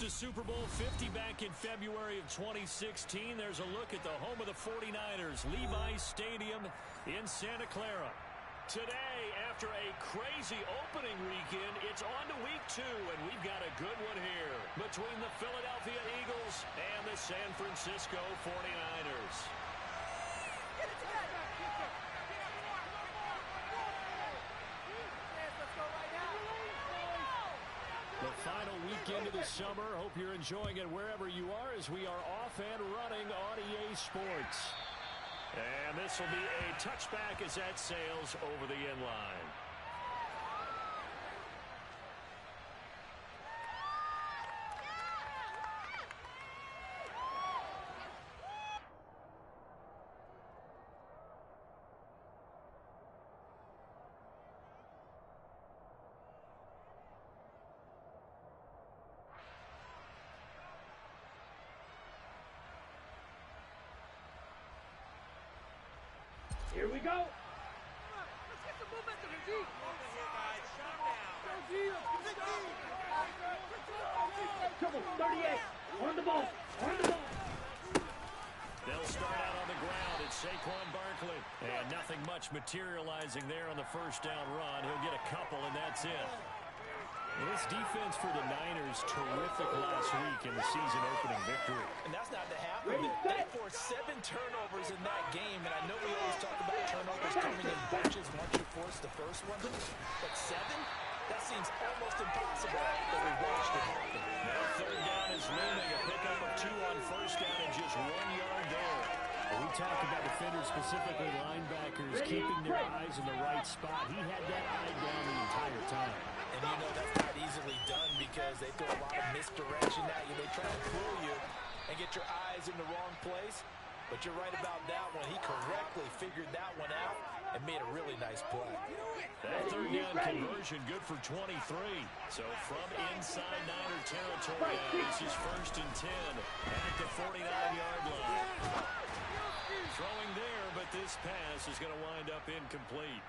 to Super Bowl 50 back in February of 2016. There's a look at the home of the 49ers, Levi's Stadium in Santa Clara. Today, after a crazy opening weekend, it's on to week 2, and we've got a good one here between the Philadelphia Eagles and the San Francisco 49ers. Get it together. The final weekend of the summer. Hope you're enjoying it wherever you are as we are off and running on EA Sports. And this will be a touchback as that sails over the end line. Here we go. Let's get some momentum in deep. Come on, 38. On the ball. On the ball. They'll start out on the ground. It's Saquon Barkley. And nothing much materializing there on the first down run. He'll get a couple, and that's it. This defense for the Niners, terrific last week in the season-opening victory. And that's not the half of it. They forced 7 turnovers in that game, and I know we always talk about turnovers coming in bunches once you force the first one. But 7? That seems almost impossible, but we watched it happen. Now third down is looming. A pickup of 2 on first down and just 1 yard there. We talked about defenders, specifically linebackers, keeping their eyes in the right spot. He had that eye down the entire time. And you know that's not easily done because they throw a lot of misdirection at you. They try to fool you and get your eyes in the wrong place. But you're right about that one. He correctly figured that one out and made a really nice play. That third down conversion good for 23. So from inside Niner territory, this is 1st and 10 at the 49-yard line. Throwing there, but this pass is going to wind up incomplete.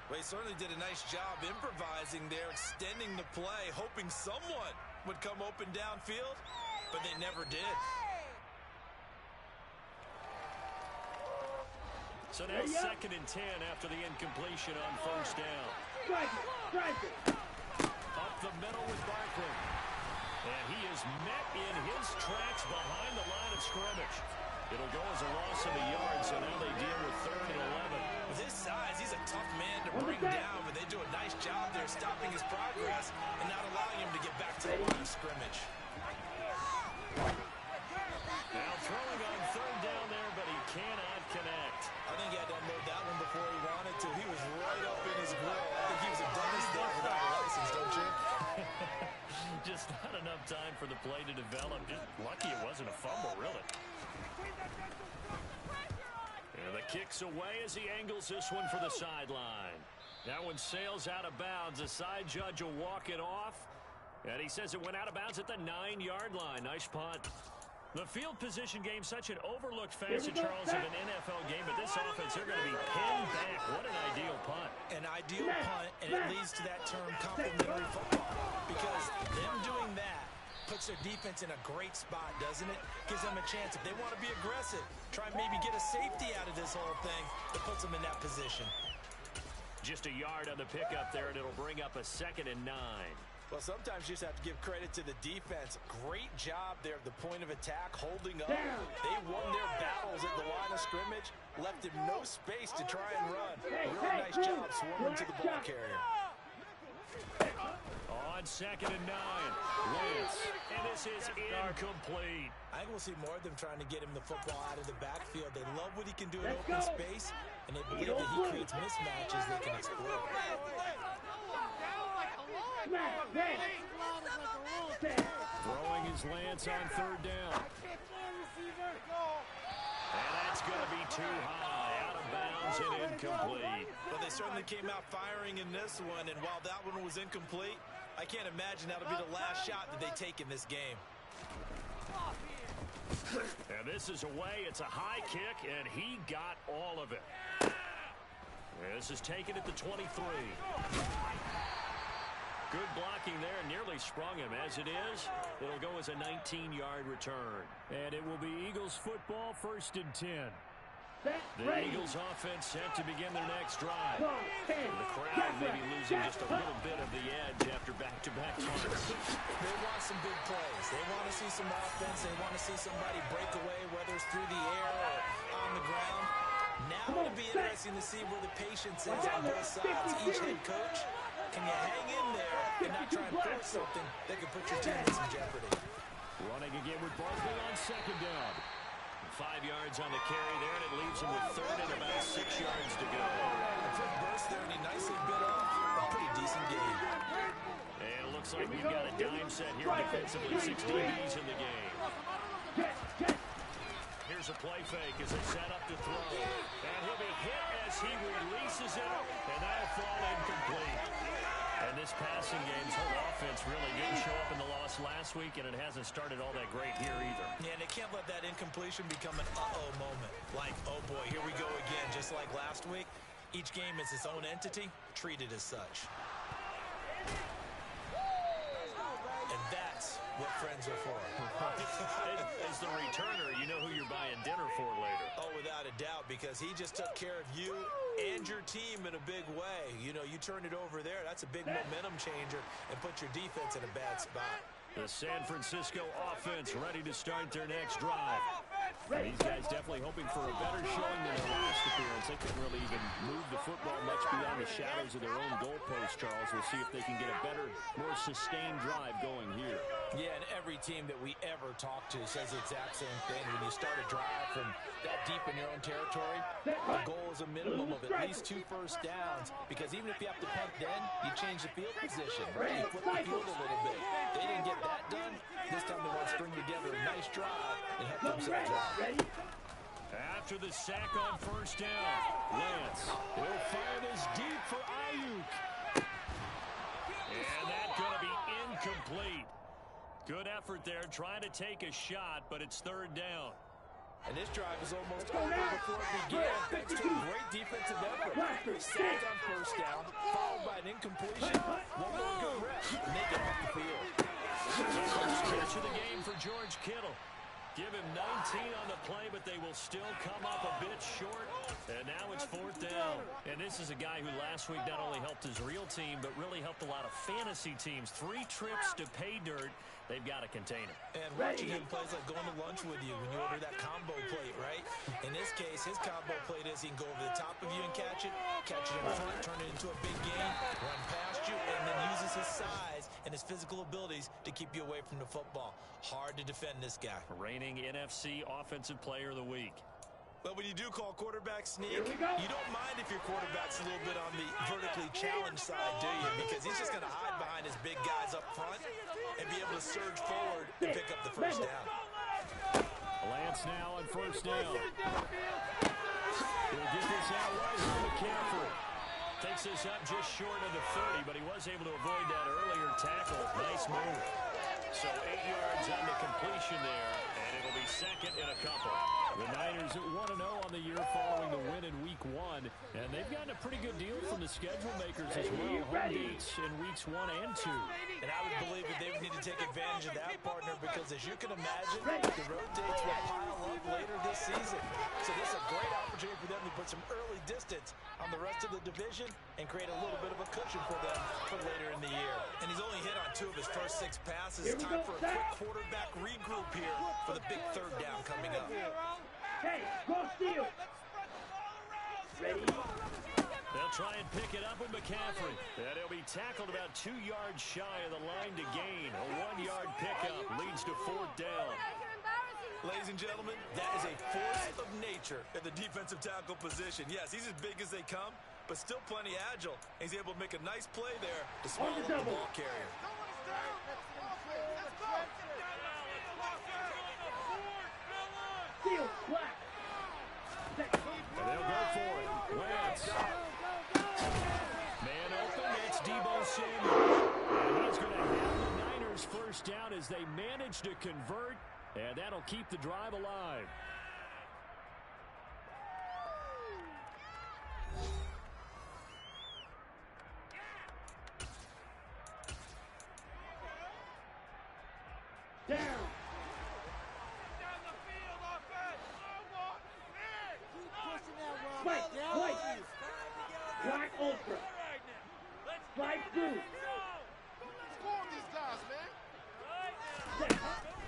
Well, he certainly did a nice job improvising there, extending the play, hoping someone would come open downfield, but they never did. So now 2nd and 10 after the incompletion on first down. Strike it. Up the middle with Barkley. And he is met in his tracks behind the line of scrimmage. It'll go as a loss of a yard, so now they deal with 3rd and 11. With his size, he's a tough man to bring down, but they do a nice job there stopping his progress and not allowing him to get back to the line of scrimmage. Now throwing on 3rd down there, but he cannot connect. I think he had to unload that one before he wanted to. He was right up in his grill. I think he was a dentist there without a license, don't you? Just not enough time for the play to develop. Just lucky it wasn't a fumble, really. And the kick's away as he angles this one for the sideline. That one sails out of bounds. The side judge will walk it off. And he says it went out of bounds at the 9-yard line. Nice punt. The field position game, such an overlooked facet, Charles, of an NFL game. But this offense, they're going to be pinned back. What an ideal punt. An ideal punt, and it leads to that term complementary football. Because them doing that puts their defense in a great spot, doesn't it? Gives them a chance. If they want to be aggressive, try and maybe get a safety out of this whole thing, it puts them in that position. Just a yard on the pickup there, and it'll bring up a 2nd and 9. Well, sometimes you just have to give credit to the defense. Great job there at the point of attack, holding up. They won their battles at the line of scrimmage, left him no space to try and run. Really nice job swarming to the ball carrier. On 2nd and 9, Lance, and this is incomplete. I think we'll see more of them trying to get him the football out of the backfield. They love what he can do in open space, and they believe that he creates mismatches they can exploit. Throwing his Lance on 3rd down. And that's going to be too high, out of bounds and incomplete. Well, they certainly came out firing in this one, and while that one was incomplete, I can't imagine that'll be the last shot that they take in this game. And this is away. It's a high kick, and he got all of it. And this is taken at the 23. Good blocking there, nearly sprung him. As it is, it'll go as a 19-yard return. And it will be Eagles football, 1st and 10. The Eagles offense set to begin their next drive. The crowd may be losing just a little bit of the edge after back-to-back punts. They want some big plays. They want to see some offense. They want to see somebody break away, whether it's through the air or on the ground. Now it'll be interesting to see where the patience is on both sides. Each head coach, can you hang in there and not try and force something that could put your team in some jeopardy? Running again with Barkley on 2nd down. 5 yards on the carry there, and it leaves him with 3rd and about 6 yards to go. A quick burst there, and he nicely bit off a pretty decent gain. And it looks like we've got a dime set here defensively. 6 DBs in the game. Here's a play fake as they set up to throw. And he'll be hit as he releases it, and that'll fall incomplete. And this passing game's whole offense really didn't show up in the loss last week, and it hasn't started all that great here either. Yeah, and they can't let that incompletion become an uh-oh moment. Like, oh boy, here we go again, just like last week. Each game is its own entity, treated as such. And that's what friends are for. As the returner, you know who you're buying dinner for later. Oh, without a doubt, because he just took care of you and your team in a big way. You know, you turn it over there, that's a big momentum changer and put your defense in a bad spot. The San Francisco offense ready to start their next drive. These guys definitely hoping for a better showing than their last appearance. They couldn't really even move the football much beyond the shadows of their own goalpost, Charles. We'll see if they can get a better, more sustained drive going here. Yeah, and every team that we ever talk to says the exact same thing. When you start a drive from that deep in your own territory, the goal is a minimum of at least 2 first downs, because even if you have to punt then, you change the field position, right? You flip the field a little bit. They didn't get that done. This time they want to string together a nice drive and help themselves out. After the sack on 1st down, Lance will fire this deep for Ayuk. And that's going to be incomplete. Good effort there, trying to take a shot, but it's 3rd down. And this drive is almost over before it began, thanks to a great defensive effort. Sacked on 1st down, followed by an incompletion. One more good rep, and they get off the field. First catch of the game for George Kittle. Give him 19 on the play, but they will still come up a bit short. And now it's 4th down. And this is a guy who last week not only helped his real team, but really helped a lot of fantasy teams. 3 trips to pay dirt. They've got to contain him. And watching him plays like going to lunch with you when you order that combo plate, right? In this case, his combo plate is he can go over the top of you and catch it in front, turn it into a big gain, run past you, and then uses his size and his physical abilities to keep you away from the football. Hard to defend this guy. Reigning NFC Offensive Player of the Week. But when you do call quarterback sneak, you don't mind if your quarterback's a little bit on the vertically challenged side, do you? Because he's just going to hide behind his big guys up front and be able to surge forward and pick up the 1st down. Lance now on 1st down. He'll get this out right on McCaffrey. Takes this up just short of the 30, but he was able to avoid that earlier tackle. Nice move. So 8 yards on the completion there, and it'll be 2nd and a couple. The Niners at 1-0 on the year following the win in Week 1, and they've gotten a pretty good deal from the schedule makers as well. Home dates in Weeks 1 and 2. And I would believe that they would need to take advantage of that, partner, because as you can imagine, the road dates will pile up later this season. So this is a great opportunity for them to put some early distance on the rest of the division and create a little bit of a cushion for them for later in the year. And he's only hit on 2 of his first 6 passes. It's time for a quick quarterback regroup here for the big 3rd down coming up. Hey, go steal. Ready? They'll try and pick it up with McCaffrey. And he'll be tackled about 2 yards shy of the line to gain. A 1-yard pickup leads to 4th down. Ladies and gentlemen, that is a force of nature at the defensive tackle position. Yes, he's as big as they come, but still plenty agile. He's able to make a nice play there to swallow up the ball carrier. Steal, black. And they'll go for it. Lance. Man open, it's Deebo Samuel. And he's going to have the Niners 1st down as they manage to convert, and that'll keep the drive alive.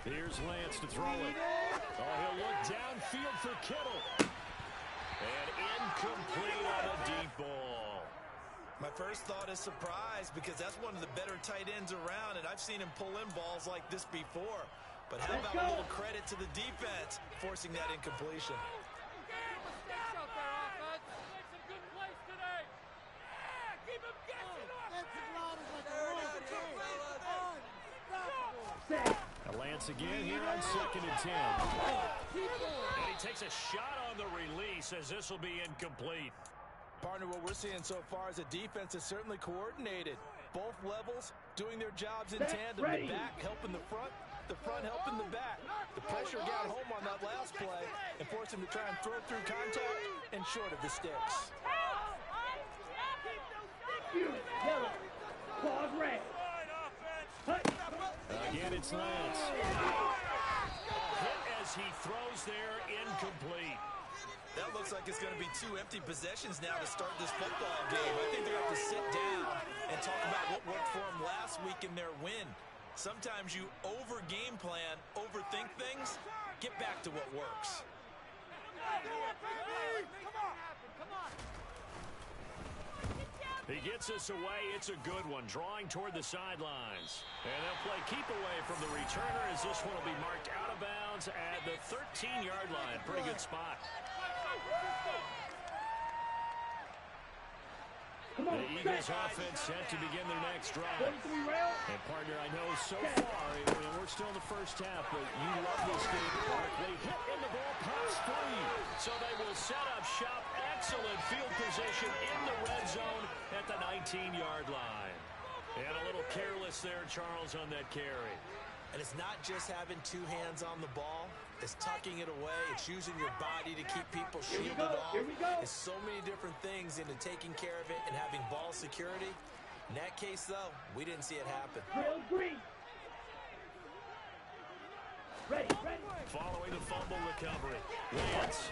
Here's Lance to throw it. Oh, he'll look downfield for Kittle. And incomplete on a deep ball. My first thought is surprise because that's one of the better tight ends around, and I've seen him pull in balls like this before. But how about a little credit to the defense forcing that incompletion? Lance again here on 2nd and 10. And he takes a shot on the release as this will be incomplete. Partner, what we're seeing so far is a defense is certainly coordinated. Both levels doing their jobs in tandem. The back helping the front helping the back. The pressure got home on that last play and forced him to try and throw through contact and short of the sticks. Yellow. Pause red. Again, it's Lance. Hit as he throws there, incomplete. That looks like it's going to be 2 empty possessions now to start this football game. I think they're going to have to sit down and talk about what worked for them last week in their win. Sometimes you over-game plan, overthink things, get back to what works. He gets us away. It's a good one. Drawing toward the sidelines. And they'll play keep away from the returner as this one will be marked out of bounds at the 13-yard line. Pretty good spot. The Eagles offense set to begin their next drive. And partner, I know so far, we're still in the first half, but you love this game. Barkley hit in the ball, pops free. So they will set up shop. Excellent field position in the red zone at the 19-yard line. And a little careless there, Charles, on that carry. And it's not just having 2 hands on the ball. It's tucking it away. It's using your body to keep people shielded off. It's so many different things into taking care of it and having ball security. In that case, though, we didn't see it happen. Ready. Following the fumble recovery. Lance.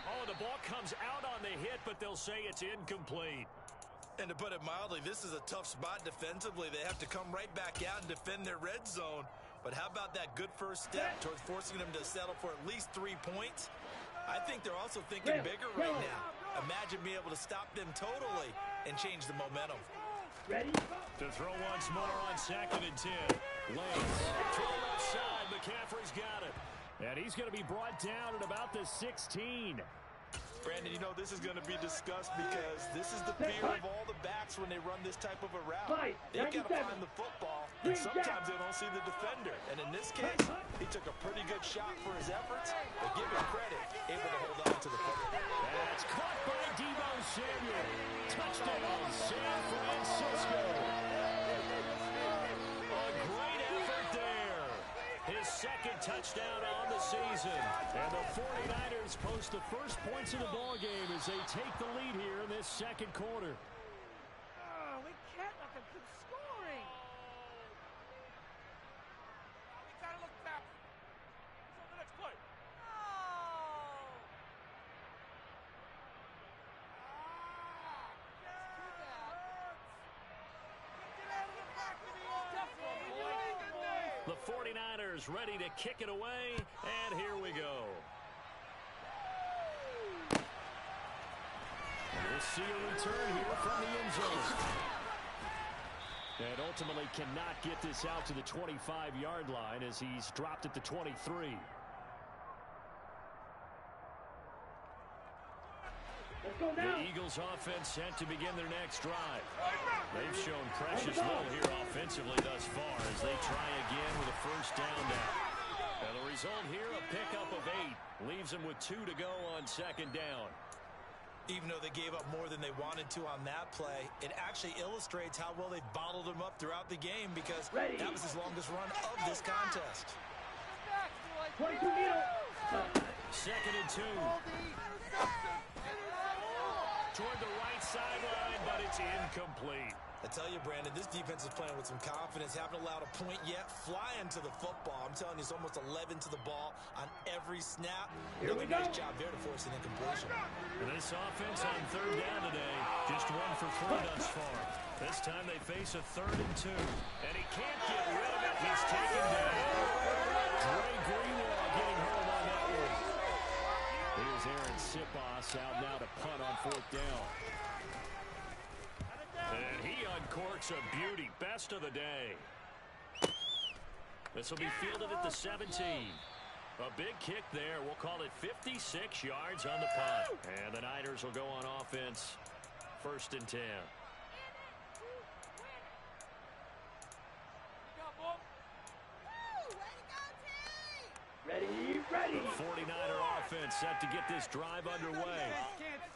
Oh, the ball comes out on the hit, but they'll say it's incomplete. And to put it mildly, this is a tough spot defensively. They have to come right back out and defend their red zone. But how about that good first step towards forcing them to settle for at least 3 points? I think they're also thinking bigger right now. Imagine being able to stop them totally and change the momentum. Ready? To throw once more on 2nd and 10. Lance. Throw left side. McCaffrey's got it. And he's going to be brought down at about the 16. Brandon, you know this is going to be discussed because this is the fear of all the backs when they run this type of a route. They've got to find the football, and sometimes they don't see the defender. And in this case, he took a pretty good shot for his efforts, but give him credit, able to hold on to the football. That's caught by Deebo Samuel. Touchdown, San Francisco. A great effort there. His 2nd touchdown on the season. And the 49ers post the first points of the ball game as they take the lead here in this 2nd quarter. Oh, we can't let them keep scoring. We gotta look back. What's on the next play? The 49ers ready to kick it away, and here we go. We'll see a return here from the end zone. And ultimately cannot get this out to the 25-yard line as he's dropped at the 23. The Eagles offense set to begin their next drive. They've shown precious little here offensively thus far as they try again with a first down now. And the result here, a pickup of 8. Leaves them with 2 to go on 2nd down. Even though they gave up more than they wanted to on that play, it actually illustrates how well they bottled him up throughout the game because that was his longest run of this contest. 22 meter. 2nd and 2. Toward the right sideline, but it's incomplete. I tell you, Brandon, this defense is playing with some confidence. Haven't allowed a point yet. Flying to the football. I'm telling you, it's almost 11 to the ball on every snap. Really nice job there to force an incompletion. And this offense on 3rd down today, just 1 for 3 thus far. This time they face a 3rd and 2. And he can't get rid of it. He's taken down. Dre Greenlaw getting home on that one. Here's Aaron Sipos out now to punt on 4th down. And he uncorks a beauty. Best of the day. This will be fielded at the 17. A big kick there. We'll call it 56 yards on the punt. And the Niners will go on offense. 1st and 10. Ready. The 49er offense set to get this drive underway.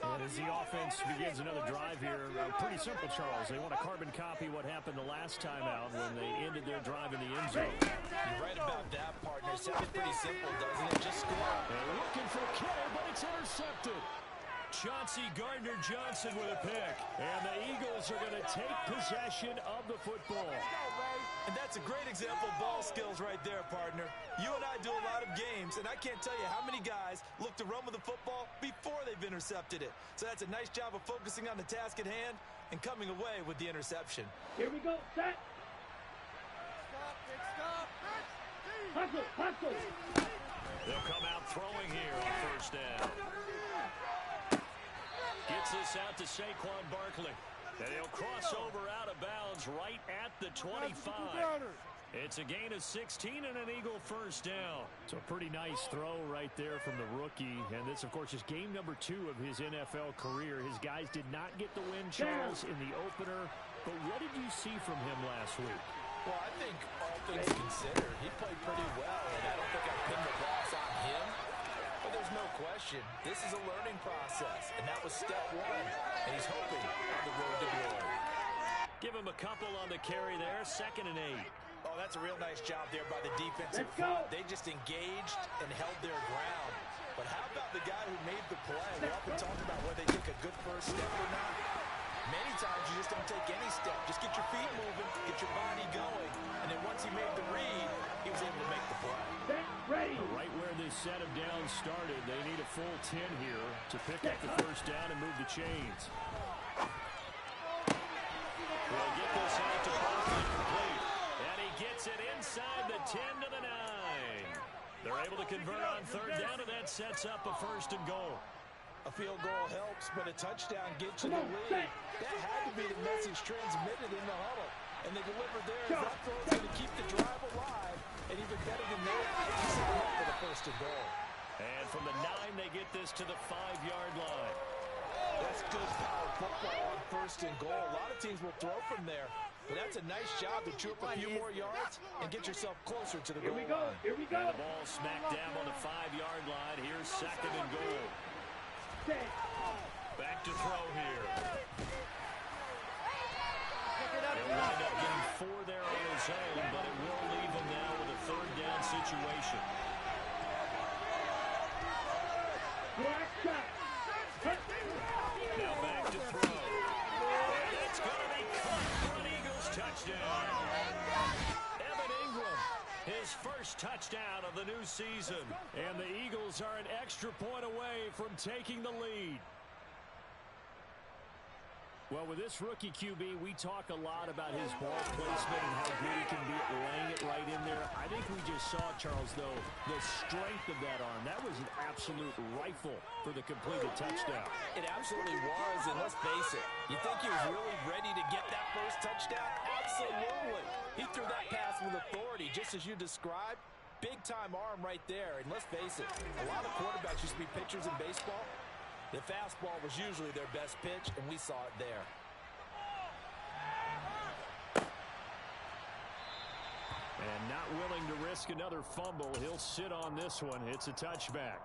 And as the offense begins another drive here, pretty simple, Charles. They want to carbon copy what happened the last time out when they ended their drive in the end zone. You're right about that, partner. Sounds pretty simple, doesn't it? Just score. They're looking for Kittle, but it's intercepted. Chauncey Gardner-Johnson with a pick. And the Eagles are going to take possession of the football. And that's a great example of ball skills right there, partner. You and I do a lot of games, and I can't tell you how many guys look to run with the football before they've intercepted it. So that's a nice job of focusing on the task at hand and coming away with the interception. Here we go. Set. Hustle. They'll come out throwing here on 1st down. Gets this out to Saquon Barkley. And he'll cross over out of bounds right at the 25. It's a gain of 16 and an Eagle 1st down. So a pretty nice throw right there from the rookie. And this, of course, is game number 2 of his NFL career. His guys did not get the win, Charles, in the opener. But what did you see from him last week? Well, I think all things considered, he played pretty well. And I don't think I pinned the loss on him. But there's no question, this is a learning process, and that was step 1, and he's hoping on the road to glory. Give him a couple on the carry there, 2nd and 8. Oh, that's a real nice job there by the defensive front. They just engaged and held their ground. But how about the guy who made the play? We often talk about whether they took a good first step or not. Many times you just don't take any step. Just get your feet moving, get your body going, and then once he made the read, he was able to make the play. Ready. Right where this set of downs started, they need a full 10 here to pick up the 1st down and move the chains. We'll get this out to Barkley complete. And he gets it inside the 10 to the 9. They're able to convert on 3rd down, and that sets up a 1st and goal. A field goal helps, but a touchdown gets you the lead. That had to be the message transmitted in the huddle. And they delivered there. That throw is going to keep the drive alive. And even better than that, he set him up for the 1st and goal. And from the 9, they get this to the 5-yard line. That's good power football on 1st and goal. A lot of teams will throw from there. But that's a nice job to chew up a few more yards and get yourself closer to the goal line. Here we go. And the ball smacked down on the 5-yard line. Here's 2nd and goal. Back to throw here. He'll wind up getting 4 there on his own, but it will leave him now with a 3rd down situation. Now back to throw. And it's going to be caught for an Eagles touchdown. Evan Ingram, his first touchdown of the new season. And the Eagles are an extra point away from taking the lead. Well, with this rookie QB, we talk a lot about his ball placement and how good he can be at laying it right in there. I think we just saw, Charles, though, the strength of that arm. That was an absolute rifle for the completed touchdown. It absolutely was, and let's face it, you think he was really ready to get that first touchdown? Absolutely. He threw that pass with authority, just as you described. Big-time arm right there, and let's face it, a lot of quarterbacks used to be pitchers in baseball. The fastball was usually their best pitch, and we saw it there. And not willing to risk another fumble, he'll sit on this one. It's a touchback.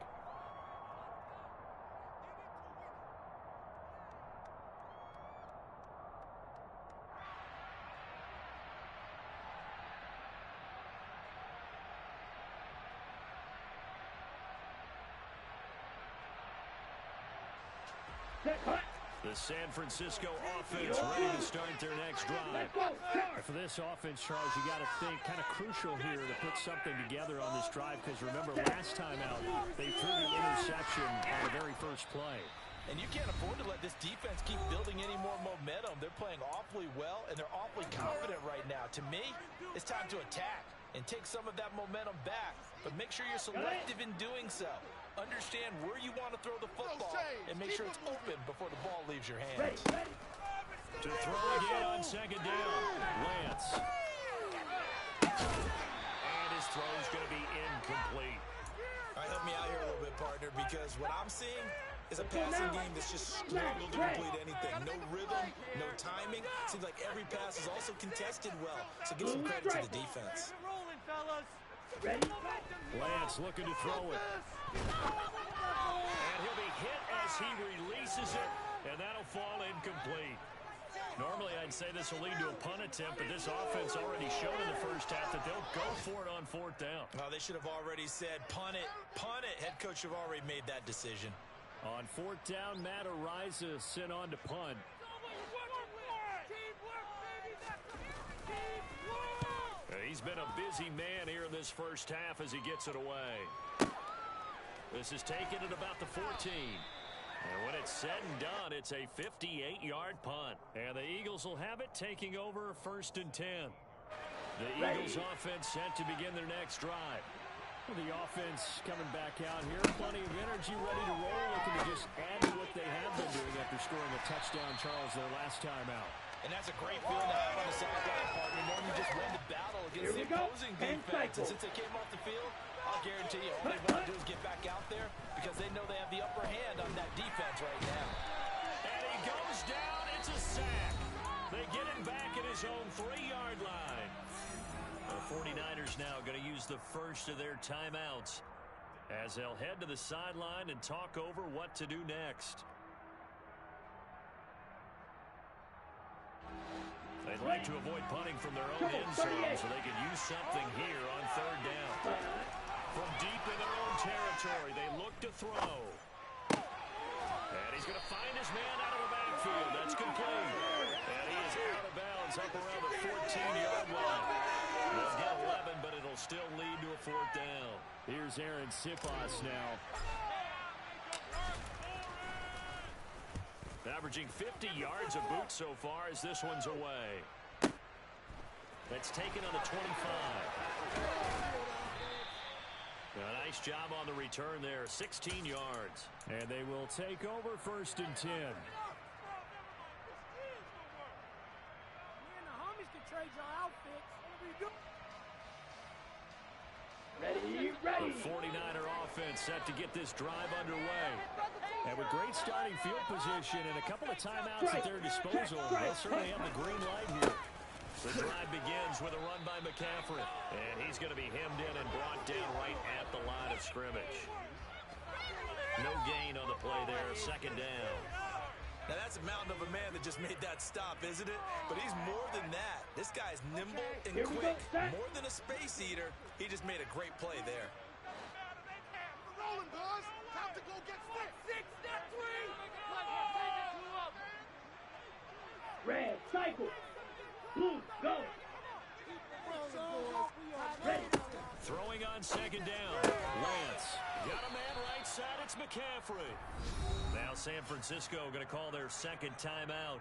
The San Francisco offense ready to start their next drive. For this offense, Charles, you got to think kind of crucial here to put something together on this drive, because remember last time out they threw the interception on the very first play. And you can't afford to let this defense keep building any more momentum. momentum. They're playing awfully well, and they're awfully confident right now. To me, it's time to attack and take some of that momentum back. But make sure you're selective in doing so. Understand where you want to throw the football and make sure it's open before the ball leaves your hands. To throw again on second down, Lance. And his throw's going to be incomplete. All right, help me out here a little bit, partner, because what I'm seeing is a passing game that's just struggled to complete anything. No rhythm, no timing. Seems like every pass is also contested well. So give some credit to the defense. Lance looking to throw it. And he'll be hit as he releases it, and that'll fall incomplete. Normally, I'd say this will lead to a punt attempt, but this offense already showed in the first half that they'll go for it on fourth down. Oh, they should have already said, punt it, punt it. Head coach should have already made that decision. On fourth down, Matt Araiza sent on to punt. He's been a busy man here in this first half as he gets it away. This is taken at about the 14. And when it's said and done, it's a 58-yard punt. And the Eagles will have it, taking over 1st and 10. The Eagles offense set to begin their next drive. The offense coming back out here. Plenty of energy, ready to roll. Looking to just add to what they have been doing after scoring a touchdown, Charles, their last time out. And that's a great feeling to have on the sideline, partner, knowing you just won the battle against the opposing defense. And since they came off the field, I'll guarantee you all they want to do is get back out there because they know they have the upper hand on that defense right now. And he goes down. It's a sack. They get him back at his own 3-yard line. The 49ers now going to use the first of their timeouts as they'll head to the sideline and talk over what to do next. They'd like to avoid punting from their own end zone so they could use something here on 3rd down. From deep in their own territory, they look to throw. And he's going to find his man out of the backfield. That's complete. And he is out of bounds up around the 14-yard line. They'll get 11, but it'll still lead to a 4th down. Here's Aaron Siposs now. Averaging 50 yards a boot so far as this one's away. That's taken on the 25. A nice job on the return there, 16 yards. And they will take over 1st and 10. Ready. The 49er offense set to get this drive underway. And with great starting field position and a couple of timeouts at their disposal, they'll certainly have the green light here. The drive begins with a run by McCaffrey. And he's going to be hemmed in and brought down right at the line of scrimmage. No gain on the play there, 2nd down. Now, that's a mountain of a man that just made that stop, isn't it? But he's more than that. This guy's nimble and quick. More than a space eater. He just made a great play there. Rolling, boys. Time to go get 6, step 3. Red, cycle. Blue, go. Ready. Throwing on 2nd down. Lance. Got a man right side. It's McCaffrey. Now San Francisco going to call their 2nd timeout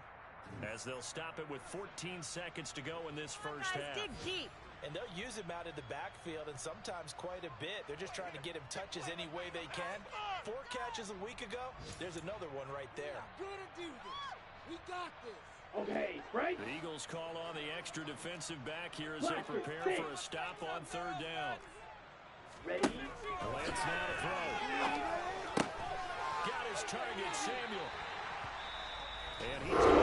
as they'll stop it with 14 seconds to go in this first half. Dig deep. And they'll use him out in the backfield and sometimes quite a bit. They're just trying to get him touches any way they can. 4 catches a week ago. There's another one right there. We got this. Okay, right. The Eagles call on the extra defensive back here as they prepare for a stop on 3rd down. Ready. Lance now to throw. Got his target, Samuel. And he's able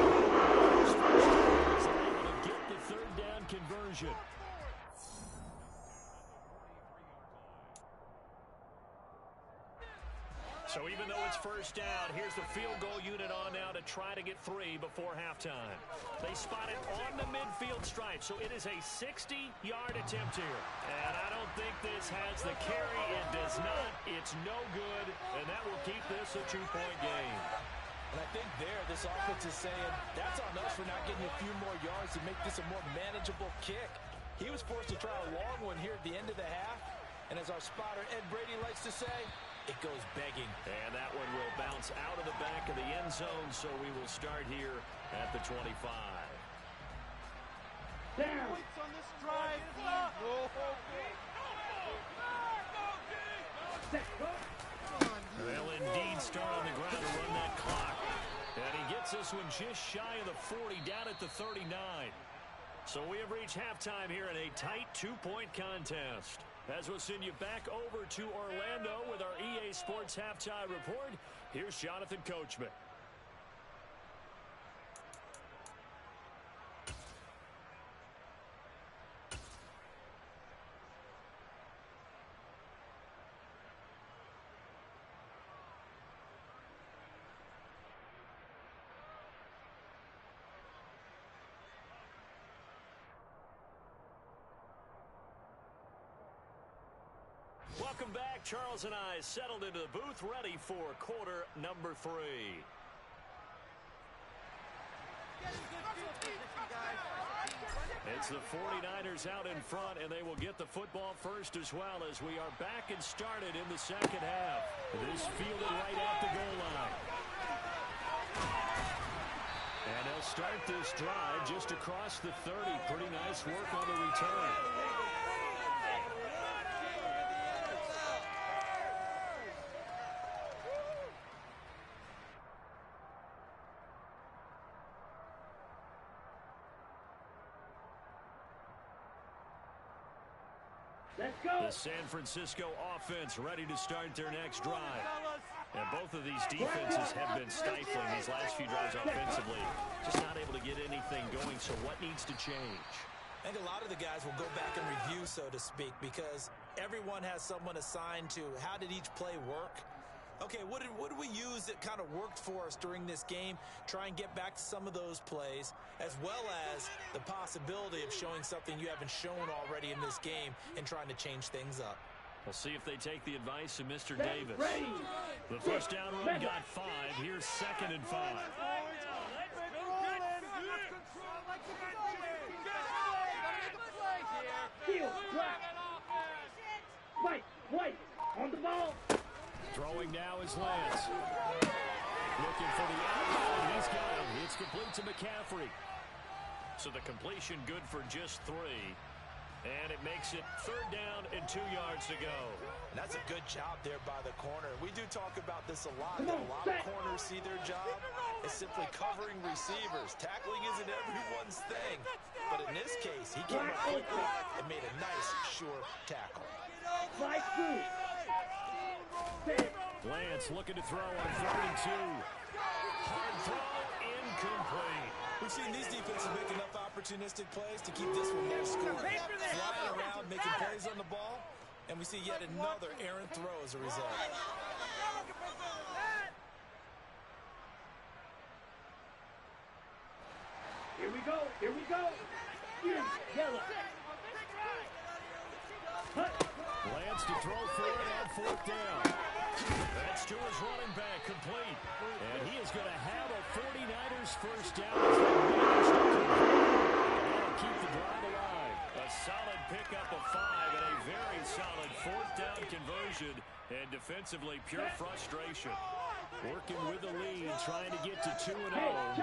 to get the 3rd down conversion. So even though it's 1st down, here's the field goal unit on now to try to get 3 before halftime. They spot it on the midfield stripe, so it is a 60-yard attempt here. And I don't think this has the carry. It does not. It's no good, and that will keep this a 2-point game. And I think there, this offense is saying, that's on us for not getting a few more yards to make this a more manageable kick. He was forced to try a long one here at the end of the half. And as our spotter Ed Brady likes to say, it goes begging. And that one will bounce out of the back of the end zone, so we will start here at the 25. Down. Points on this drive. They'll indeed start on the ground to run that clock. And he gets this one just shy of the 40, down at the 39. So we have reached halftime here in a tight 2-point contest. As we'll send you back over to Orlando with our EA Sports Halftime Report, here's Jonathan Coachman. Welcome back. Charles and I settled into the booth, ready for quarter number 3. It's the 49ers out in front, and they will get the football first as well as we are back and started in the second half. This fielded right at the goal line. And they'll start this drive just across the 30. Pretty nice work on the return. Let's go. The San Francisco offense ready to start their next drive. And both of these defenses have been stifling these last few drives offensively. Just not able to get anything going, so what needs to change? I think a lot of the guys will go back and review, so to speak, because everyone has someone assigned to how did each play work. Okay, what did we use that kind of worked for us during this game? Try and get back to some of those plays, as well as the possibility of showing something you haven't shown already in this game and trying to change things up. We'll see if they take the advice of Mr. Davis. Ready. The first down run got 5. Here's 2nd and 5. Heel, drop. White, on the ball. Throwing now is Lance. Looking for the outlet. He's got it. It's complete to McCaffrey. So the completion good for just 3. And it makes it 3rd down and 2 yards to go. And that's a good job there by the corner. We do talk about this a lot. That a lot of corners see their job is simply covering receivers. Tackling isn't everyone's thing. But in this case, he came up quickly and made a nice, sure tackle. Slide through. Lance looking to throw on 3rd and 2. Hard throw, incomplete. We've seen these defenses make enough opportunistic plays to keep this one low scoring. Flying around, making plays on the ball, and we see yet another errant throw as a result. Here we go. Yellow. Lance to throw for it on 4th down. That's to his running back, complete. And he is going to have a 49ers first down as they manage to keep the drive alive. A solid pickup of 5 and a very solid 4th down conversion. And defensively, pure frustration. Working with the lead, trying to get to 2-0.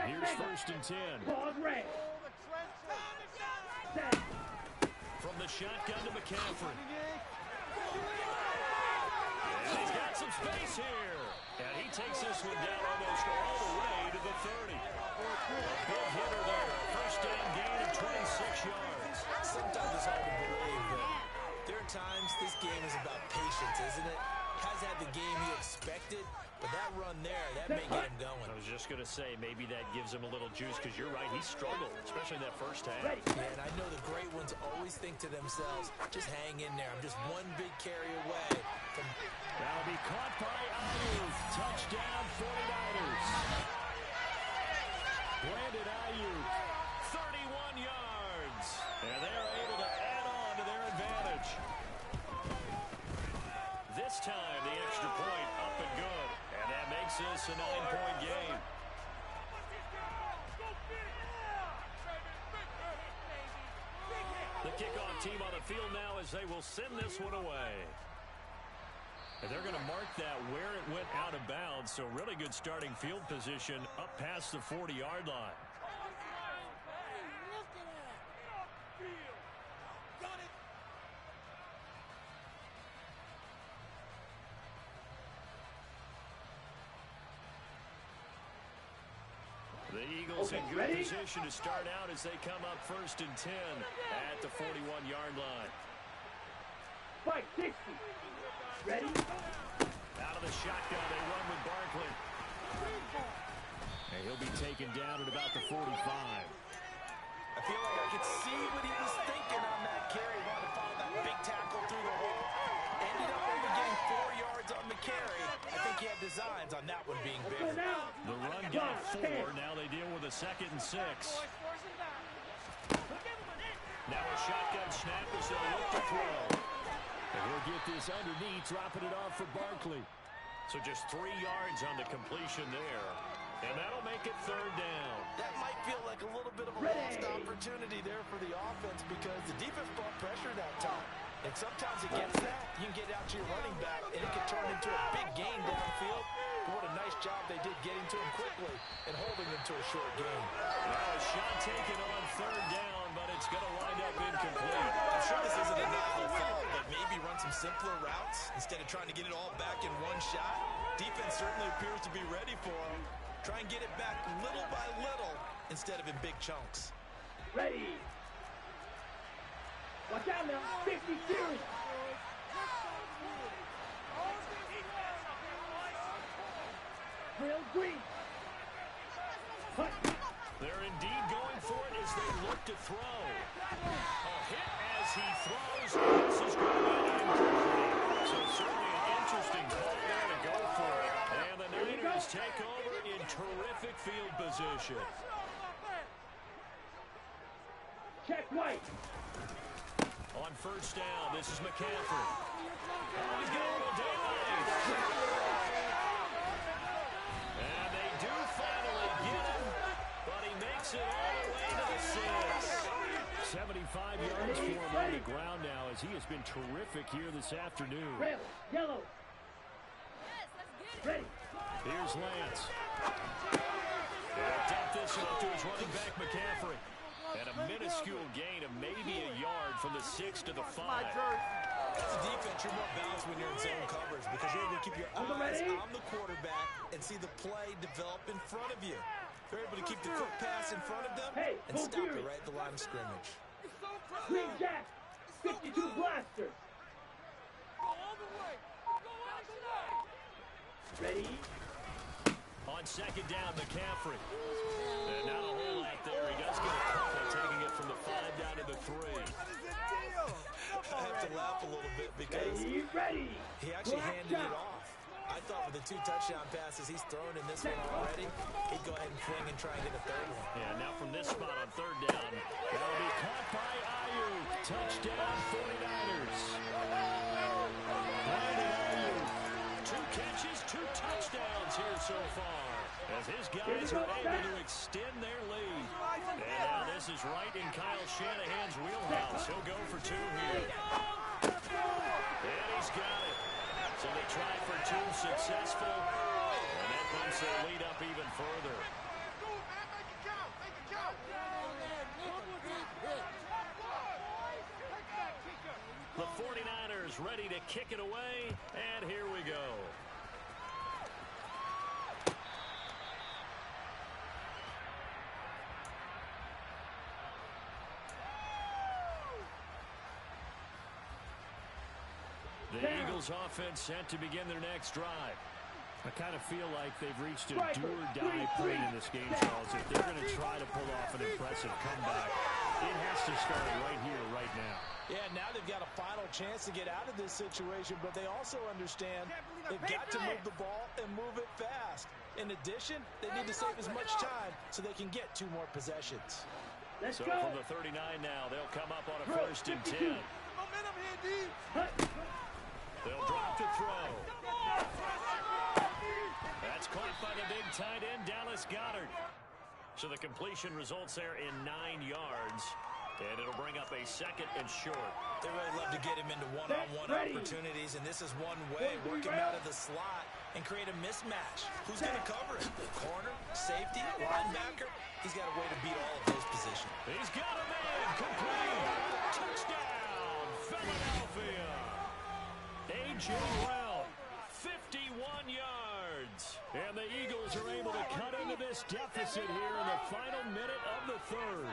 Here's 1st and 10. Pause red. From the shotgun to McCaffrey. And he's got some space here. And he takes this one down almost all the way to the 30. A big hitter there. First down gain of 26 yards. Sometimes it's hard to believe, but there are times this game is about patience, isn't it? Has had the game you expected, but that run there, that may get him going. I was just going to say, maybe that gives him a little juice, because you're right, he struggled, especially in that first half. Yeah, and I know the great ones always think to themselves, just hang in there. I'm just one big carry away from... That'll be caught by Ayuk. Touchdown, 49ers. Brandon Ayuk, 31 yards. And they're able to add on to their advantage. This time, the extra point up and good. And that makes this a 9-point game. The kickoff team on the field now as they will send this one away. And they're going to mark that where it went out of bounds. So really good starting field position up past the 40-yard line. The Eagles in good position to start out as they come up 1st and 10 at the 41-yard line. Fight 60. Ready? Out of the shotgun, they run with Barkley. And he'll be taken down at about the 45. I feel like I could see what he was thinking on that carry. Wanted to follow that big tackle through the hole. Ended up only getting 4 yards on the carry. I think he had designs on that one being bigger. The run got 4. Now they deal with a 2nd and 6. Now a shotgun snap as they look to throw. And he'll get this underneath, dropping it off for Barkley. So just 3 yards on the completion there. And that'll make it 3rd down. That might feel like a little bit of a lost opportunity there for the offense because the defense brought pressure that time. And sometimes against that, you can get out to your running back, and it can turn into a big gain downfield. But what a nice job they did getting to him quickly and holding him to a short gain. Now a shot taken on 3rd down, but it's going to wind up incomplete. I'm sure this isn't a novel thought, but maybe run some simpler routes instead of trying to get it all back in one shot. Defense certainly appears to be ready for him. Try and get it back little by little instead of in big chunks. Ready. Watch out now. 50 series. Real green. They're indeed going for it as they look to throw. A hit as he throws. This is going to be incomplete. So certainly an interesting call there to go for it. And the Niners take over in terrific field position. Check White. On 1st down, this is McCaffrey. Oh, he's got a little daylight. And they do finally get him, but he makes it all the way to the 6. 75 yards for him on the ground now as he has been terrific here this afternoon. Red, yellow. Ready. Here's Lance. He'll dump this off to his running back, McCaffrey. And a minuscule gain of maybe a yard from the 6 to the 5. As a defense, you're more balanced when you're in zone coverage because you're able to keep your eyes on the quarterback and see the play develop in front of you. You're able to keep the quick pass in front of them and stop it right at the line of scrimmage. Green Jack. 52 blaster. Ready. On 2nd down, McCaffrey. And not a whole lot there. He does get a couple, taking it from the 5 down to the 3. I have to laugh a little bit because he actually handed it off. I thought with the 2 touchdown passes he's thrown in this one already, he'd go ahead and fling and try and get a 3rd one. Yeah, now from this spot on 3rd down, that'll be caught by Ayuk. Touchdown, 49ers. Brandon Ayuk. 2 catches, 2 touchdowns here so far, as his guys are able to extend their lead. And now this is right in Kyle Shanahan's wheelhouse. He'll go for 2 here. And he's got it. So they try for 2, successful. And that bumps their lead up even further. The 49ers ready to kick it away, and here we go. The Eagles offense set to begin their next drive. I kind of feel like they've reached a do-or-die point in this game, Charles. If they're going to try to pull off an impressive comeback, it has to start right here, right now. Yeah, now they've got a final chance to get out of this situation, but they also understand they've got to move the ball and move it fast. In addition, they need to save as much time so they can get 2 more possessions. So from the 39 now, they'll come up on a 1st and 10. Momentum here, D. They'll drop to throw. That's caught by the big tight end, Dallas Goedert. So the completion results there in 9 yards. And it'll bring up a 2nd and short. They really love to get him into one-on-one opportunities, and this is one way. Work him out of the slot and create a mismatch. Who's going to cover it? Corner, safety, linebacker? He's got a way to beat all of those positions. He's got a man. Complete. Touchdown, Philadelphia. A.J. Brown, 51 yards. And the Eagles are able to cut into this deficit here in the final minute of the 3rd.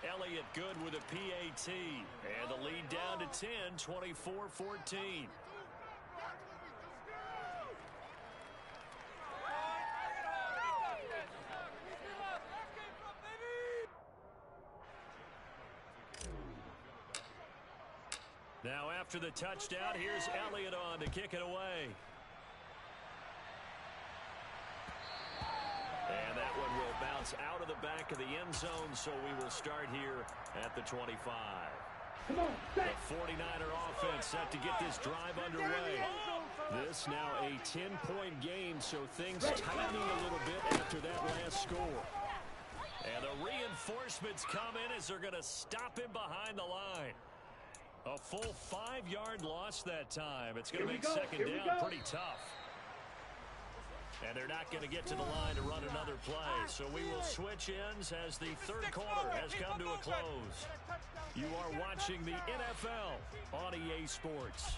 Elliott good with a PAT. And the lead down to 10, 24-14. Now after the touchdown, here's Elliott on to kick it away. And that one will bounce out of the back of the end zone, so we will start here at the 25. Come on, The 49er offense set to get this drive underway. This now a 10-point game, so things tightening a little bit after that last score. And the reinforcements come in as they're going to stop him behind the line. A full 5-yard loss that time. It's going to make second down pretty tough. And they're not going to get to the line to run another play. So we will switch ends as the 3rd quarter has come to a close. You are watching the NFL on EA Sports.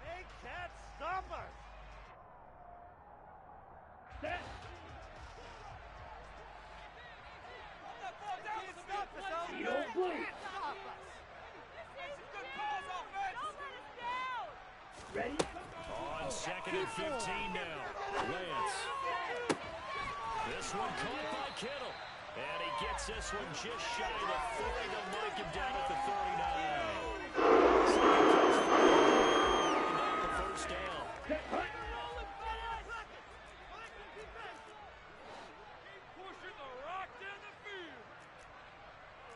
They can't stop us. set. You don't blink. Ready? On 2nd and 15 now. Lance. This one caught by Kittle. And he gets this one just shy of the 40. They'll mark him down at the 39. Not the first down. Set, hut. Pushing the rock down the field.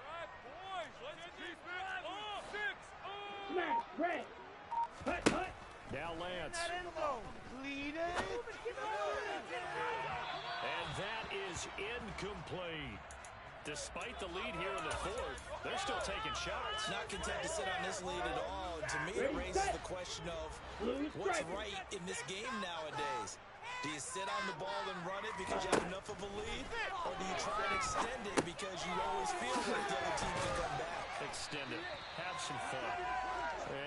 All right, boys, let's keep it up. 6. Smash, red. Hut, hut. Now Lance. And that is incomplete. Despite the lead here in the 4th, they're still taking shots. Not content to sit on this lead at all. And to me, it raises the question of what's right in this game nowadays. Do you sit on the ball and run it because you have enough of a lead? Or do you try and extend it because you always feel like the other team can come back? Extend it. Have some fun.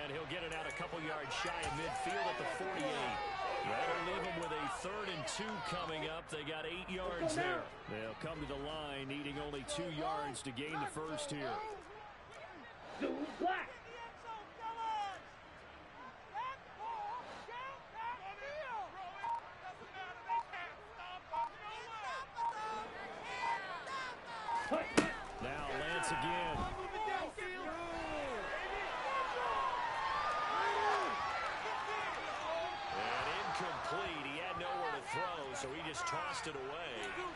And he'll get it out a couple yards shy of midfield at the 48. That'll leave him with a 3rd and 2 coming up. They got 8 yards there. They'll come to the line needing only 2 yards to gain the first here. Blue, black. Hut, hut. Now Lance again. And incomplete. He had nowhere to throw, so he just tossed it away.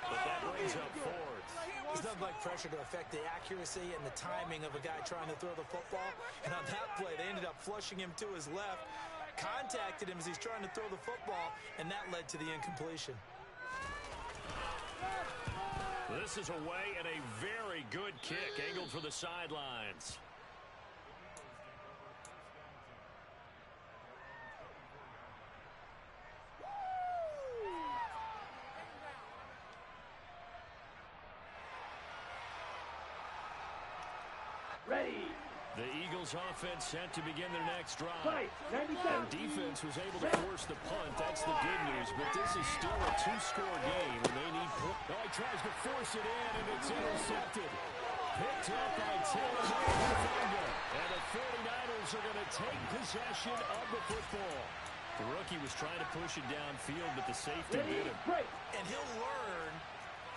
But that brings up 4th. There's nothing like pressure to affect the accuracy and the timing of a guy trying to throw the football. And on that play, they ended up flushing him to his left, contacted him as he's trying to throw the football, and that led to the incompletion. This is away and a very good kick angled for the sidelines. Ready. The Eagles offense set to begin their next drive. Fight. 97. Their defense was able to force the punt. That's the good news. But this is still a 2-score game, and they need points. Oh, he tries to force it in, and it's intercepted. Picked up by Taylor. And the 49ers are going to take possession of the football. The rookie was trying to push it downfield, but the safety Ready. hit him. Break. And he'll learn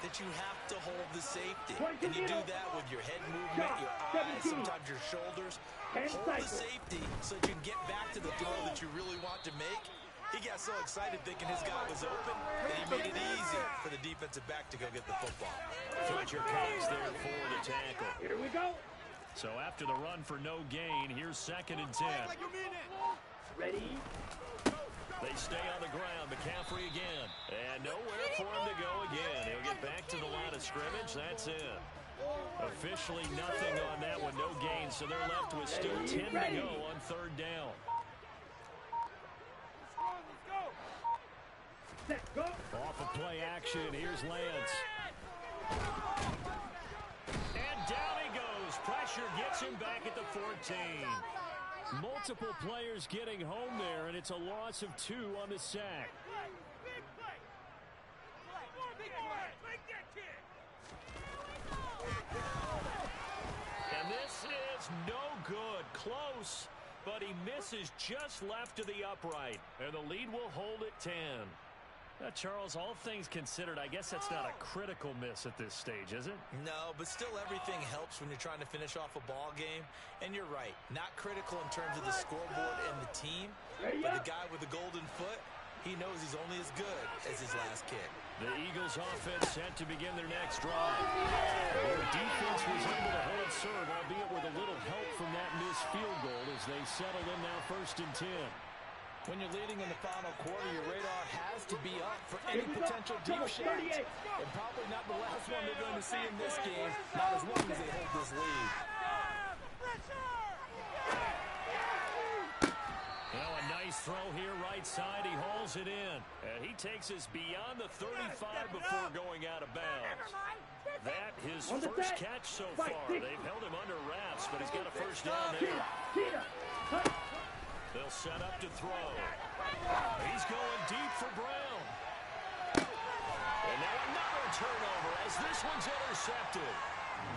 that you have to hold the safety. And you do that with your head movement, your eyes, sometimes your shoulders. Hold the safety so that you can get back to the throw that you really want to make. He got so excited thinking his guy was open that he made it easy for the defensive back to go get the football. Fletcher Cox there for the tackle. Here we go. So after the run for no gain, here's 2nd and 10. Ready? They stay on the ground. McCaffrey again. And nowhere for him to go again. He'll get back to the line of scrimmage. That's it. Officially nothing on that one. No gain. So they're left with still 10 to go on 3rd down. Set, go. Off of play action. Here's Lance. And down he goes. Pressure gets him back at the 14. Multiple players getting home there, and it's a loss of 2 on the sack. And this is no good. Close, but he misses just left of the upright. And the lead will hold at 10. Charles, all things considered, I guess that's not a critical miss at this stage, is it? No, but still everything helps when you're trying to finish off a ball game. And you're right, not critical in terms of the scoreboard and the team, but the guy with the golden foot, he knows he's only as good as his last kick. The Eagles offense set to begin their next drive. Their defense was able to hold serve, albeit with a little help from that missed field goal as they settle in now 1st and 10. When you're leading in the final quarter, your radar has to be up for any potential deep shots. And probably not the last one they're going to see in this game, not as long as they hold this lead. Now a nice throw here right side. He hauls it in. And he takes us beyond the 35 before going out of bounds. That his first catch so far. They've held him under wraps, but he's got a 1st down there. They'll set up to throw. He's going deep for Brown. And now another turnover as this one's intercepted.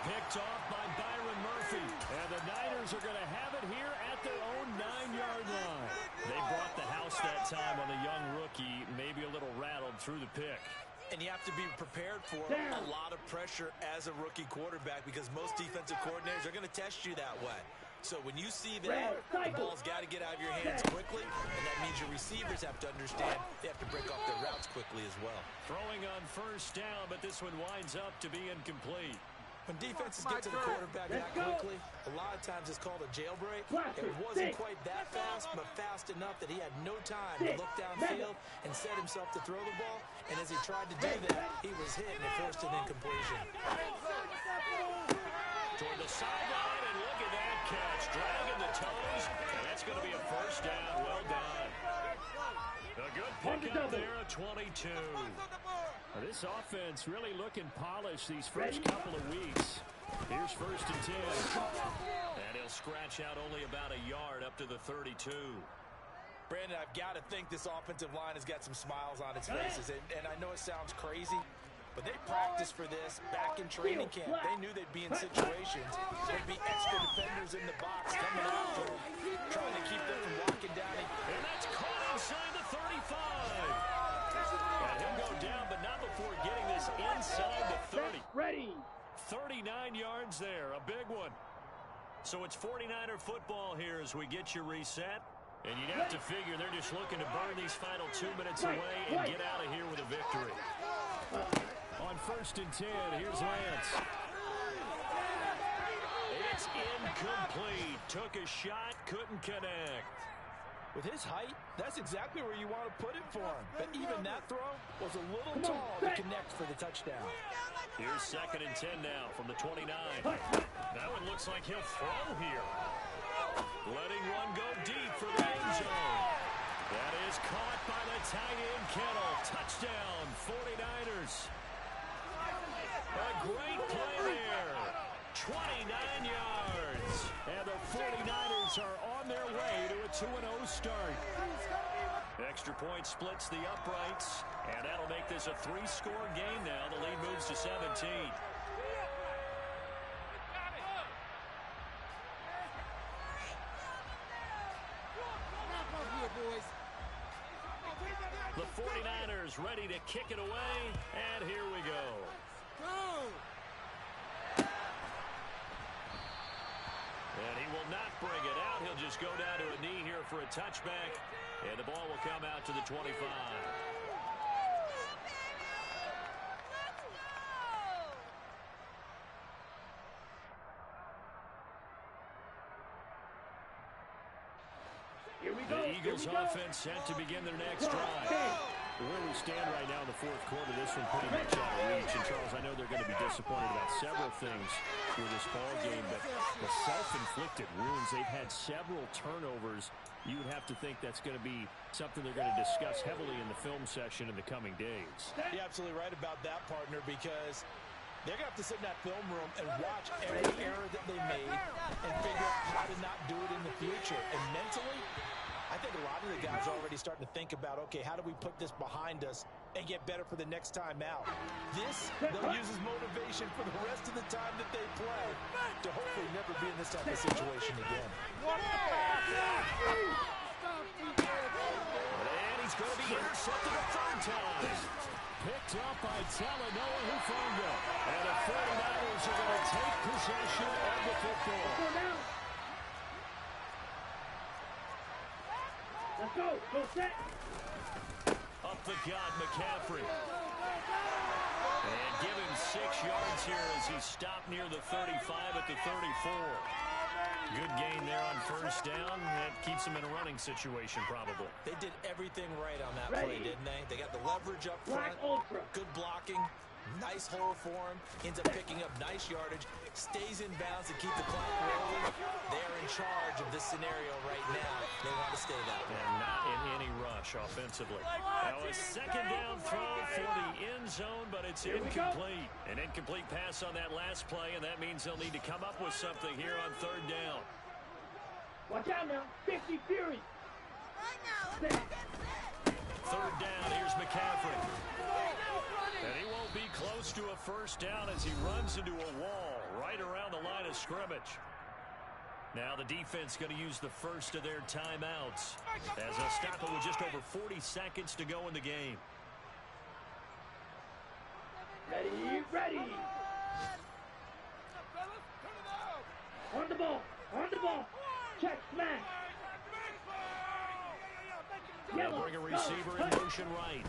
Picked off by Byron Murphy. And the Niners are going to have it here at their own 9-yard line. They brought the house that time on the young rookie, maybe a little rattled through the pick. And you have to be prepared for a lot of pressure as a rookie quarterback because most defensive coordinators are going to test you that way. So when you see that, the ball's got to get out of your hands quickly, and that means your receivers have to understand they have to break off their routes quickly as well. Throwing on 1st down, but this one winds up to be incomplete. When defenses get to the quarterback that quickly, a lot of times it's called a jailbreak. It wasn't quite that fast, but fast enough that he had no time to look downfield and set himself to throw the ball. And as he tried to do that, he was hit and it forced an incompletion. Toward the sideline, and look at that catch. Dragging the toes, and that's going to be a 1st down. Well done. A good pickup there at 22. This offense really looking polished these first couple of weeks. Here's 1st and 10. And he'll scratch out only about a yard up to the 32. Brandon, I've got to think this offensive line has got some smiles on its faces. And I know it sounds crazy, but they practiced for this back in training camp. They knew they'd be in situations. There'd be extra defenders in the box coming after them, trying to keep them from walking down. And that's caught inside the 35. And he'll go down, but not before getting this inside the 30. Ready. 39 yards there, a big one. So it's 49er football here as we get you reset. And you'd have to figure they're just looking to burn these final 2 minutes away and get out of here with a victory. On 1st and 10, here's Lance. It's incomplete. Took a shot, couldn't connect. With his height, that's exactly where you want to put it for him. But even that throw was a little tall to connect for the touchdown. Here's 2nd and 10 now from the 29. That one looks like he'll throw here. Letting one go deep for the end zone. That is caught by the tight end Kittle. Touchdown, 49ers. A great play there. 29 yards. And the 49ers are on their way to a 2-0 start. Extra point splits the uprights, and that'll make this a 3-score game now. The lead moves to 17. The 49ers ready to kick it away, and here we go. And he will not bring it out. He'll just go down to a knee here for a touchback. And the ball will come out to the 25. The Eagles offense set to begin their next drive. Where we stand right now in the fourth quarter, this one pretty much out of reach. And, Charles, I know they're going to be disappointed about several things with this ball game, but the self-inflicted wounds, they've had several turnovers. You would have to think that's going to be something they're going to discuss heavily in the film session in the coming days. You're absolutely right about that, partner, because they're going to have to sit in that film room and watch every error that they made and figure out how to not do it in the future. And mentally, I think a lot of the guys are already starting to think about, okay, how do we put this behind us and get better for the next time out? This, they'll use as motivation for the rest of the time that they play to hopefully never be in this type of situation again. And he's going to be intercepted a third time. Picked up by Talanoa Hufanga. And the 49ers are going to take possession of the football. Let's go. Go set. Up the gut, McCaffrey. And give him 6 yards here as he stopped near the 35 at the 34. Good gain there on first down. That keeps him in a running situation, probably. They did everything right on that play, didn't they? They got the leverage up front, good blocking, nice hole for him, ends up picking up nice yardage, stays in bounds to keep the clock rolling. They're in charge of this scenario right now. They want to stay that way. And not in any rush offensively. Now a second down throw for the end zone, but it's incomplete. An incomplete pass on that last play, and that means they'll need to come up with something here on third down. Watch out now. 50 Fury. Third down, here's McCaffrey. And he won't be close to a first down as he runs into a wall right around the line of scrimmage. Now the defense going to use the first of their timeouts as they'll stop it with just over 40 seconds to go in the game. Ready. On the ball. Check, smash. They'll bring a receiver in motion right.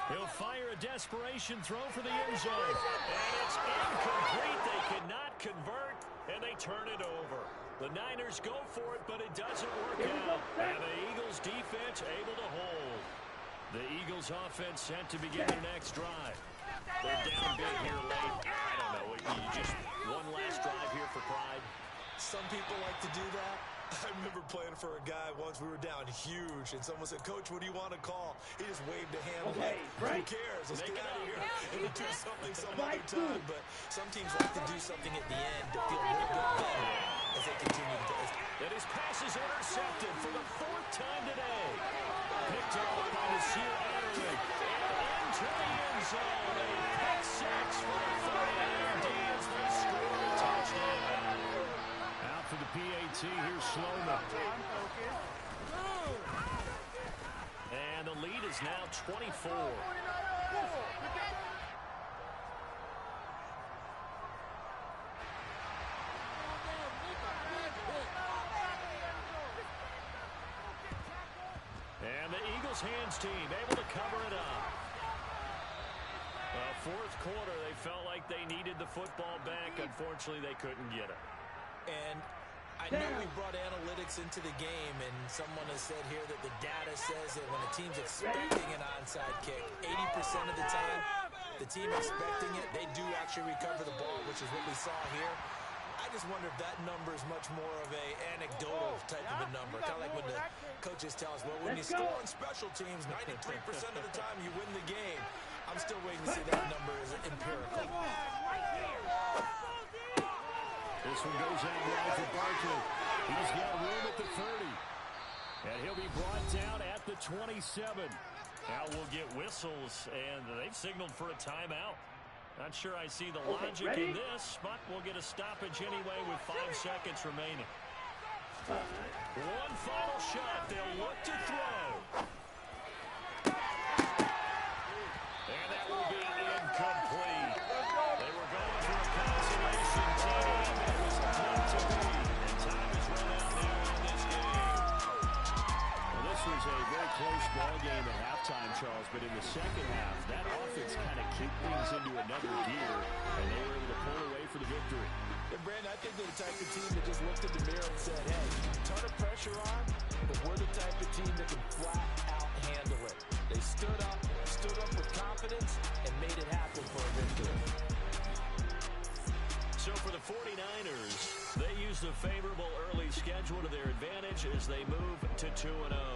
He'll fire a desperation throw for the end zone. And it's incomplete. They cannot convert, and they turn it over. The Niners go for it, but it doesn't work out. And the Eagles defense able to hold. The Eagles offense set to begin their next drive. They're down big here late. I don't know. You just one last drive here for pride. Some people like to do that. I remember playing for a guy once. We were down huge, and someone said, "Coach, what do you want to call?" He just waved a hand like, who cares? Let's get out of here and we'll do something some other time. But some teams like to do something at the end to feel a little bit better as they continue to play. And his pass is intercepted for the 4th time today. Picked up by Nasir Adderley. And into the end zone. A pick 6 for the 49ers. They score a touchdown. Out for the PAT, here's Sloman. And the lead is now 24. And the Eagles hands team able to cover it up. Fourth quarter, they felt like they needed the football back. Unfortunately, they couldn't get it. And I know we brought analytics into the game, and someone has said here that the data says that when a team's expecting an onside kick, 80% of the time, the team expecting it, they do actually recover the ball, which is what we saw here. I just wonder if that number is much more of a anecdotal type of a number. Kind of like when the coaches tell us, well, when you score on special teams, 93% of the time you win the game. I'm still waiting to see that number is empirical. This one goes out wide for Barkley. He's got room at the 30. And he'll be brought down at the 27. Now we'll get whistles, and they've signaled for a timeout. Not sure I see the logic in this, but we'll get a stoppage anyway with 5 seconds remaining. One final shot. They'll look to throw. And that will be incomplete. They were going for a consolation TD, but it was not to be. And time has run out now in this game. Well, this was a very close ball game at halftime, Charles, but in the second half, that offense kind of kicked things into another gear, and they were able to pull away for the victory. And Brandon, I think they're the type of team that just looked at the mirror and said, hey, turn a favorable early schedule to their advantage as they move to 2-0.